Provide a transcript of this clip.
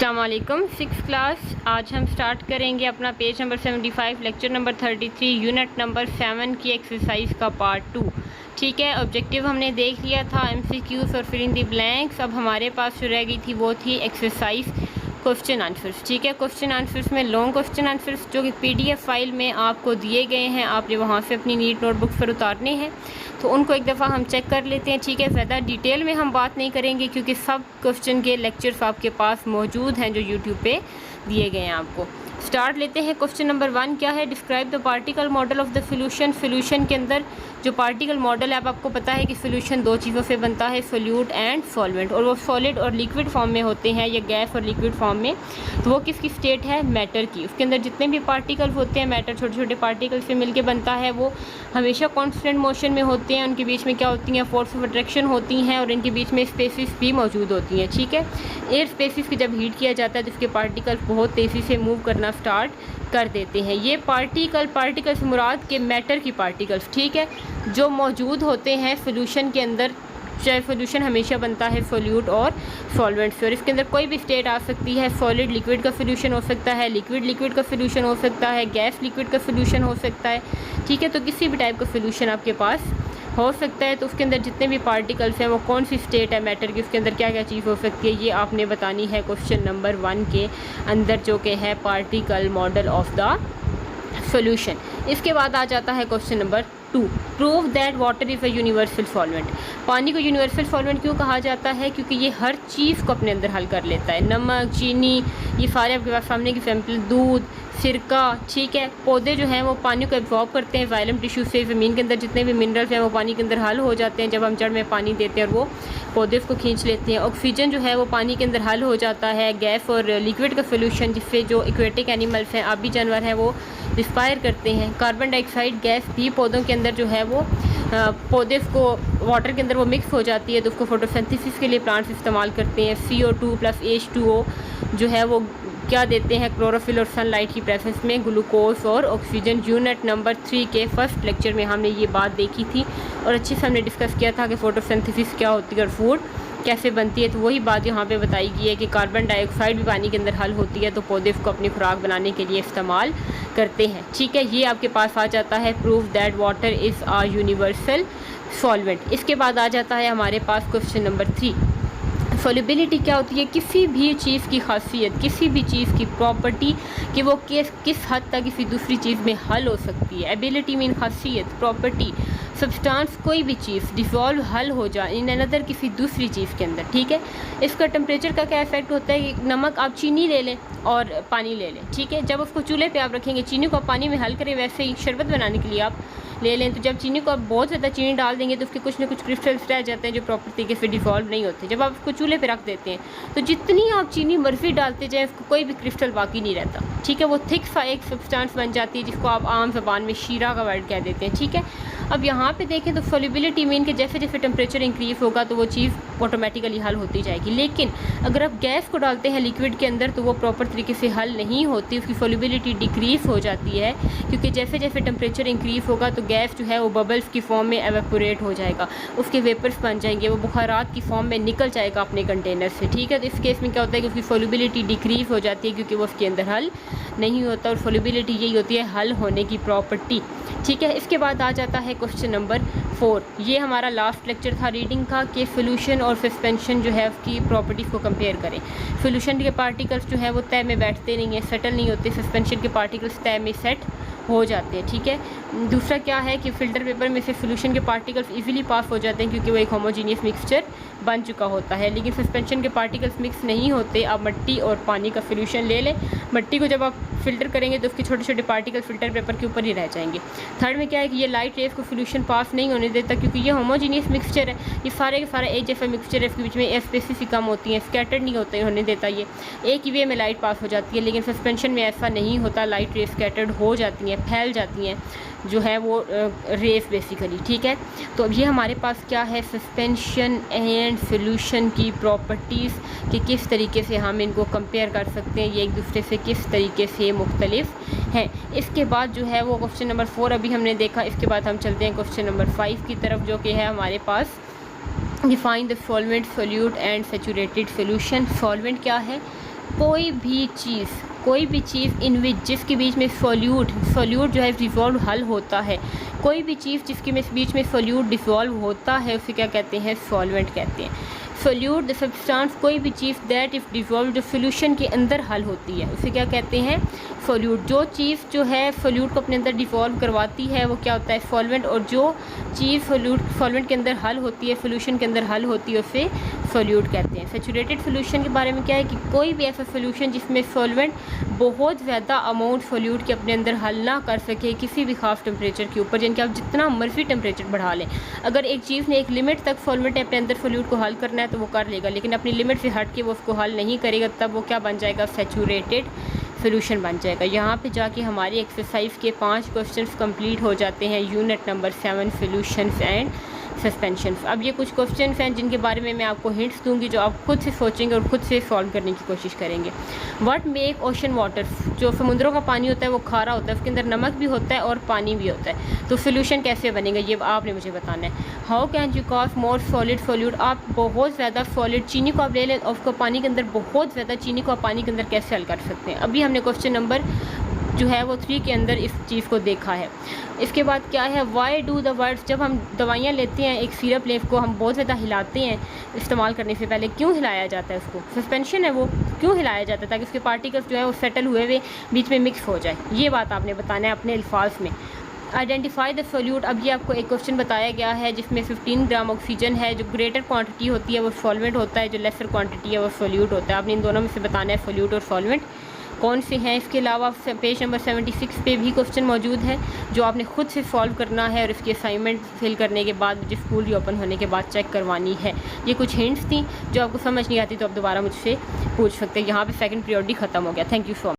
अस्सलाम वालेकुम। 6th class आज हम स्टार्ट करेंगे अपना page number 75 lecture number 33 unit number 7 की एक्सरसाइज का पार्ट 2। ठीक है, ऑब्जेक्टिव हमने देख लिया था MCQs और फिल इन दी ब्लैंक्स। अब हमारे पास जो रह गई थी वो थी एक्सरसाइज क्वेश्चन आंसर्स। ठीक है, क्वेश्चन आंसर्स में लॉन्ग क्वेश्चन आंसर्स जो कि PDF फाइल में आपको दिए गए हैं, आपने वहाँ से अपनी नीट नोटबुक पर उतारने हैं, तो उनको एक दफ़ा हम चेक कर लेते हैं। ठीक है, ज़्यादा डिटेल में हम बात नहीं करेंगे क्योंकि सब क्वेश्चन के लेक्चर्स आपके पास मौजूद हैं जो यूट्यूब पे दिए गए हैं आपको। स्टार्ट लेते हैं। क्वेश्चन नंबर 1 क्या है? Describe the particle model of the solution. Solution के अंदर जो पार्टिकल मॉडल है, अब आपको पता है कि सोल्यूशन दो चीज़ों से बनता है, सोल्यूट एंड सॉल्वेंट, और वो सॉलिड और लिक्विड फॉर्म में होते हैं या गैस और लिक्विड फॉर्म में। तो वो किसकी स्टेट है? मैटर की। उसके अंदर जितने भी पार्टिकल होते हैं, मैटर छोटे छोटे पार्टिकल से मिलकर बनता है, वो हमेशा कॉन्स्टेंट मोशन में होते हैं। उनके बीच में क्या होती हैं? फोर्स ऑफ अट्रैक्शन होती हैं, और इनके बीच में स्पेसिस भी मौजूद होती हैं। ठीक है, एयर स्पेसिस की जब हीट किया जाता है तो इसके पार्टिकल बहुत तेज़ी से मूव करना स्टार्ट कर देते हैं। ये पार्टिकल्स मुराद के मैटर की पार्टिकल्स, ठीक है, जो मौजूद होते हैं सोल्यूशन के अंदर। चाहे सोल्यूशन हमेशा बनता है सोल्यूट और सॉल्वेंट से, और इसके अंदर कोई भी स्टेट आ सकती है। सॉलिड लिक्विड का सोल्यूशन हो सकता है, लिक्विड का सोल्यूशन हो सकता है, गैस लिक्विड का सोल्यूशन हो सकता है। ठीक है, तो किसी भी टाइप का सोल्यूशन आपके पास हो सकता है। तो उसके अंदर जितने भी पार्टिकल्स हैं वो कौन सी स्टेट है मैटर की, उसके अंदर क्या क्या चीज़ हो सकती है, ये आपने बतानी है क्वेश्चन नंबर 1 के अंदर, जो कि है particle model of the solution. इसके बाद आ जाता है question number 2, prove that water is a universal solvent. पानी को यूनिवर्सल सॉल्वेंट क्यों कहा जाता है? क्योंकि ये हर चीज़ को अपने अंदर हल कर लेता है। नमक, चीनी, ये सारे आपके पास सामने के एग्जाम्पल, दूध, सिरका। ठीक है, पौधे जो हैं वो पानी को एब्जॉर्ब करते हैं जाइलम टिश्यू से। ज़मीन के अंदर जितने भी मिनरल्स हैं वो पानी के अंदर हल हो जाते हैं जब हम जड़ में पानी देते हैं, और वो पौधे उसको खींच लेते हैं। ऑक्सीजन जो है वो पानी के अंदर हल हो जाता है। गैस और लिक्विड का सोल्यूशन, जिससे जो एक्वेटिक एनिमल्स हैं, आबी जानवर हैं, वो रिस्पायर करते हैं। कार्बन डाइऑक्साइड गैस भी पौधों के अंदर जो है वो पौधे को वाटर के अंदर वो मिक्स हो जाती है, तो उसको फोटोसिंथेसिस के लिए प्लांट्स इस्तेमाल करते हैं। CO2 + H2O जो है वो क्या देते हैं? क्लोरोफिल और सनलाइट की प्रेजेंस में ग्लूकोज और ऑक्सीजन। यूनिट नंबर 3 के फर्स्ट लेक्चर में हमने ये बात देखी थी और अच्छे से हमने डिस्कस किया था कि फोटोसिंथेसिस क्या होती है और फूड कैसे बनती है। तो वही बात यहाँ पे बताई गई है कि कार्बन डाइऑक्साइड भी पानी के अंदर हल होती है, तो पौधे उसको अपनी खुराक बनाने के लिए इस्तेमाल करते हैं। ठीक है, ये आपके पास आ जाता है prove that water is a universal solvent. इसके बाद आ जाता है हमारे पास क्वेश्चन नंबर 3, सॉल्युबिलिटी क्या होती है? किसी भी चीज़ की खासियत, किसी भी चीज़ की प्रॉपर्टी कि वो किस हद तक किसी दूसरी चीज़ में हल हो सकती है। एबिलिटी मीन खासियत, प्रॉपर्टी, सब्सटेंस, कोई भी चीज़ डिसॉल्व हल हो जाए इन अनदर किसी दूसरी चीज़ के अंदर। ठीक है, इसका टेम्परेचर का क्या इफेक्ट होता है कि नमक आप चीनी ले लें और पानी ले लें। ठीक है, जब उसको चूल्हे पे आप रखेंगे, चीनी को आप पानी में हल करें, वैसे ही शरबत बनाने के लिए आप ले लें, तो जब चीनी को आप बहुत ज़्यादा चीनी डाल देंगे तो उसके कुछ ना कुछ क्रिस्टल्स रह जाते हैं जो प्रॉपर तरीके से डिसॉल्व नहीं होते। जब आप उसको चूल्हे पे रख देते हैं तो जितनी आप चीनी मर्जी डालते जाएँ, उसको कोई भी क्रिस्टल बाकी नहीं रहता। ठीक है, वो थिक सा एक सब्सटेंस बन जाती है जिसको आप आम ज़बान में शीरा का वर्ड कह देते हैं। ठीक है, अब यहाँ पे देखें तो सॉल्युबिलिटी मीन कि जैसे जैसे टेम्परेचर इंक्रीज़ होगा तो वो चीज़ ऑटोमेटिकली हल होती जाएगी। लेकिन अगर आप गैस को डालते हैं लिक्विड के अंदर तो वो प्रॉपर तरीके से हल नहीं होती, उसकी सॉल्युबिलिटी डिक्रीज़ हो जाती है, क्योंकि जैसे जैसे टेम्परेचर इंक्रीज़ होगा तो गैस जो है वो बबल्स की फॉर्म में एवेपोरेट हो जाएगा, उसके वेपर्स बन जाएंगे, वो बुखारात की फॉर्म में निकल जाएगा अपने कंटेनर से। ठीक है, तो इस केस में क्या होता है कि उसकी सॉल्युबिलिटी डिक्रीज़ हो जाती है क्योंकि वो उसके अंदर हल नहीं होता, और सॉल्युबिलिटी यही होती है हल होने की प्रॉपर्टी। ठीक है, इसके बाद आ जाता है क्वेश्चन नंबर 4। ये हमारा लास्ट लेक्चर था रीडिंग का कि सोल्यूशन और सस्पेंशन जो है उसकी प्रॉपर्टीज़ को कंपेयर करें। सोल्यूशन के पार्टिकल्स जो है वो तय में बैठते नहीं हैं, सेटल नहीं होते। सस्पेंशन के पार्टिकल्स तय में सेट हो जाते हैं। ठीक है, दूसरा क्या है कि फ़िल्टर पेपर में से सोल्यूशन के पार्टिकल्स इजीली पास हो जाते हैं क्योंकि वो एक होमोजीनियस मिक्सचर बन चुका होता है। लेकिन सस्पेंशन के पार्टिकल्स मिक्स नहीं होते। आप मिट्टी और पानी का सोल्यूशन ले लें, मिट्टी को जब आप फ़िल्टर करेंगे तो उसके छोटे छोटे पार्टिकल फ़िल्टर पेपर के ऊपर ही रह जाएंगे। थर्ड में क्या है कि ये लाइट रेस को सोल्यूशन पास नहीं होने देता क्योंकि ये होमोजीनियस मिक्सचर है, ये सारे के सारे एक जैसा मिक्सचर है, इसके बीच में एयर स्पेसिस ही कम होती हैं, स्कैटर्ड नहीं होने देता, ये एक ही वे में लाइट पास हो जाती है। लेकिन सस्पेंशन में ऐसा नहीं होता, लाइट रेस स्कैटर्ड हो जाती हैं, फैल जाती हैं जो है वो रेस बेसिकली। ठीक है, तो अब ये हमारे पास क्या है? सस्पेंशन एंड सोल्यूशन की प्रॉपर्टीज़ कि किस तरीके से हम इनको कंपेयर कर सकते हैं, ये एक दूसरे से किस तरीके से मुख्तलिफ हैं। इसके बाद जो है वो क्वेश्चन नंबर 4 अभी हमने देखा। इसके बाद हम चलते हैं क्वेश्चन नंबर 5 की तरफ, जो कि है हमारे पास define the solvent, solute and saturated solution. Solvent क्या है? कोई भी चीज़ इन विच जिसके बीच में सोल्यूट जो है डिसॉल्व हल होता है, कोई भी चीज़ जिसके बीच में सोल्यूट डिसॉल्व होता है उसे क्या कहते हैं? सॉल्वेंट कहते हैं। सोल्यूट द सब्सटेंस, कोई भी चीज़ दैट इफ़ डिसॉल्व जो सोल्यूशन के अंदर हल होती है उसे क्या कहते हैं? सोल्यूट। जो चीज़ जो है सोल्यूट को अपने अंदर डिसॉल्व करवाती है वो क्या होता है? सॉल्वेंट। और जो चीज़ सॉल्वेंट के अंदर हल होती है, सोल्यूशन के अंदर हल होती है उसे सोल्यूट कहते हैं। सैचुरेटेड सोल्यूशन के बारे में क्या है कि कोई भी ऐसा सोल्यूशन जिसमें सॉल्वेंट बहुत ज़्यादा अमाउंट सोल्यूट के अपने अंदर हल ना कर सके किसी भी खास टेम्परेचर के ऊपर, यानी कि आप जितना मर्जी टेम्परेचर बढ़ा लें, अगर एक चीज़ ने एक लिमिट तक सॉल्वेंट अपने अंदर सोल्यूट को हल करना है तो वो कर लेगा, लेकिन अपनी लिमिट से हट के वो उसको हल नहीं करेगा, तब वो क्या बन जाएगा? सैचुरेटेड सोल्यूशन बन जाएगा। यहाँ पे जाके हमारी एक्सरसाइज के 5 क्वेश्चंस कंप्लीट हो जाते हैं, unit number 7 solutions and suspensions. अब ये कुछ क्वेश्चंस हैं जिनके बारे में मैं आपको हिंट्स दूंगी जो आप खुद से सोचेंगे और खुद से सॉल्व करने की कोशिश करेंगे। व्हाट मेक ओशन वाटर, जो समुद्रों का पानी होता है वो खारा होता है, उसके अंदर नमक भी होता है और पानी भी होता है, तो सोल्यूशन कैसे बनेगा ये आपने मुझे बताना है। How can you cause more solid solute, आप बहुत ज़्यादा सॉलिड चीनी को आप ले लें और उसको पानी के अंदर बहुत ज़्यादा चीनी को आप पानी के अंदर कैसे हल कर सकते हैं। अभी हमने क्वेश्चन नंबर जो है वो 3 के अंदर इस चीज़ को देखा है। इसके बाद क्या है? वाई डू द वर्ड्स, जब हम दवाइयाँ लेते हैं, एक सिरप लेव को हम बहुत ज़्यादा हिलाते हैं इस्तेमाल करने से पहले, क्यों हिलाया जाता है उसको? सस्पेंशन है वो, क्यों हिलाया जाता है? ताकि उसके पार्टिकल्स जो है वो सेटल हुए बीच में मिक्स हो जाए। ये बात आपने बताना है अपने अल्फाज में। आइडेंटिफाई द सोल्यूट, अब ये आपको एक क्वेश्चन बताया गया है जिसमें 15 ग्राम ऑक्सीजन है, जो ग्रेटर क्वांटिटी होती है वो सॉल्वेंट होता है, जो लेसर क्वांटिटी है वो सोल्यूट होता है। आपने इन दोनों में से बताना है सोल्यूट और सॉल्वेंट कौन से हैं। इसके अलावा पेज नंबर 76 पे भी क्वेश्चन मौजूद है जो आपने खुद से सॉल्व करना है और इसकी असाइनमेंट फिल करने के बाद मुझे स्कूल रीओपन होने के बाद चेक करवानी है। ये कुछ हिंट्स थी, जो आपको समझ नहीं आती तो आप दोबारा मुझसे पूछ सकते हैं। यहाँ पे सेकंड पीरियड ही ख़त्म हो गया। Thank you so much.